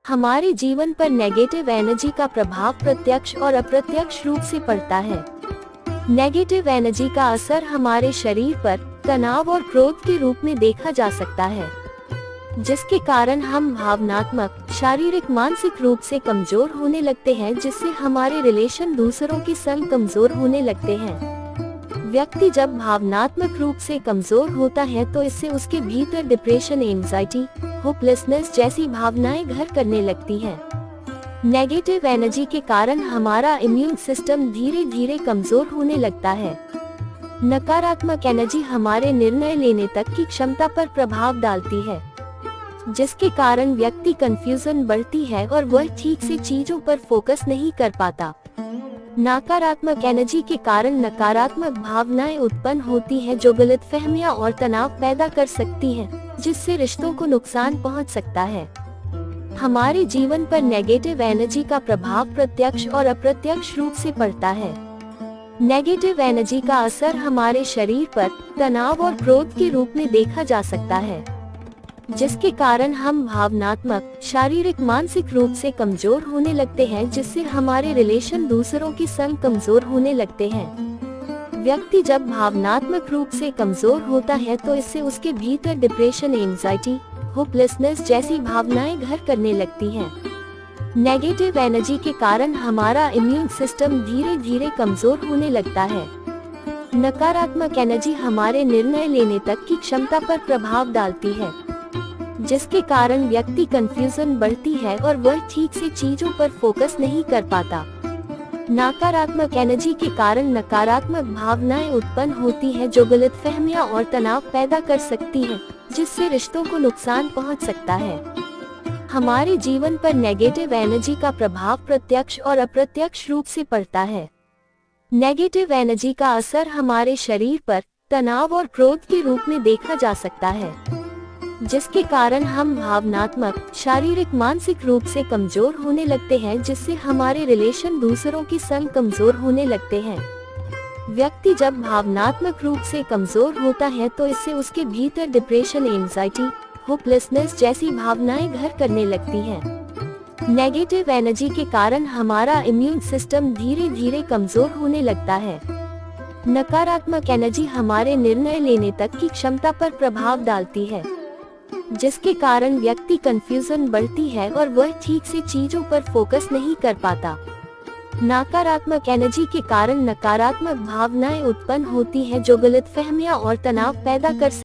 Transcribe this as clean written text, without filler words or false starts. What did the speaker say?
हमारे जीवन पर नेगेटिव एनर्जी का प्रभाव प्रत्यक्ष और अप्रत्यक्ष रूप से पड़ता है। नेगेटिव एनर्जी का असर हमारे शरीर पर तनाव और क्रोध के रूप में देखा जा सकता है, जिसके कारण हम भावनात्मक, शारीरिक, मानसिक रूप से कमजोर होने लगते हैं, जिससे हमारे रिलेशन दूसरों के संग कमजोर होने लगते हैं। व्यक्ति जब भावनात्मक रूप से कमजोर होता है तो इससे उसके भीतर डिप्रेशन, एंजाइटी, होपलेसनेस जैसी भावनाएं घर करने लगती हैं। नेगेटिव एनर्जी के कारण हमारा इम्यून सिस्टम धीरे धीरे कमजोर होने लगता है। नकारात्मक एनर्जी हमारे निर्णय लेने तक की क्षमता पर प्रभाव डालती है, जिसके कारण व्यक्ति कंफ्यूजन बढ़ती है और वह ठीक से चीजों पर फोकस नहीं कर पाता। नकारात्मक एनर्जी के कारण नकारात्मक भावनाएं उत्पन्न होती हैं, जो गलतफहमियां और तनाव पैदा कर सकती हैं, जिससे रिश्तों को नुकसान पहुंच सकता है। हमारे जीवन पर नेगेटिव एनर्जी का प्रभाव प्रत्यक्ष और अप्रत्यक्ष रूप से पड़ता है। नेगेटिव एनर्जी का असर हमारे शरीर पर तनाव और क्रोध के रूप में देखा जा सकता है, जिसके कारण हम भावनात्मक, शारीरिक, मानसिक रूप से कमजोर होने लगते हैं, जिससे हमारे रिलेशन दूसरों के संग कमजोर होने लगते हैं। व्यक्ति जब भावनात्मक रूप से कमजोर होता है तो इससे उसके भीतर डिप्रेशन, एंजाइटी, होपलेसनेस जैसी भावनाएं घर करने लगती हैं। नेगेटिव एनर्जी के कारण हमारा इम्यून सिस्टम धीरे धीरे कमजोर होने लगता है। नकारात्मक एनर्जी हमारे निर्णय लेने तक की क्षमता पर प्रभाव डालती है, जिसके कारण व्यक्ति कंफ्यूजन बढ़ती है और वह ठीक से चीजों पर फोकस नहीं कर पाता। नकारात्मक एनर्जी के कारण नकारात्मक भावनाएं उत्पन्न होती हैं, जो गलतफहमियां और तनाव पैदा कर सकती हैं, जिससे रिश्तों को नुकसान पहुंच सकता है। हमारे जीवन पर नेगेटिव एनर्जी का प्रभाव प्रत्यक्ष और अप्रत्यक्ष रूप से पड़ता है। नेगेटिव एनर्जी का असर हमारे शरीर पर तनाव और क्रोध के रूप में देखा जा सकता है, जिसके कारण हम भावनात्मक, शारीरिक, मानसिक रूप से कमजोर होने लगते हैं, जिससे हमारे रिलेशन दूसरों के संग कमजोर होने लगते हैं। व्यक्ति जब भावनात्मक रूप से कमजोर होता है तो इससे उसके भीतर डिप्रेशन, एंजाइटी, होपलेसनेस जैसी भावनाएं घर करने लगती हैं। नेगेटिव एनर्जी के कारण हमारा इम्यून सिस्टम धीरे धीरे कमजोर होने लगता है। नकारात्मक एनर्जी हमारे निर्णय लेने तक की क्षमता पर प्रभाव डालती है, जिसके कारण व्यक्ति कंफ्यूजन बढ़ती है और वह ठीक से चीजों पर फोकस नहीं कर पाता। नकारात्मक एनर्जी के कारण नकारात्मक भावनाएं उत्पन्न होती हैं, जो गलतफहमियां और तनाव पैदा कर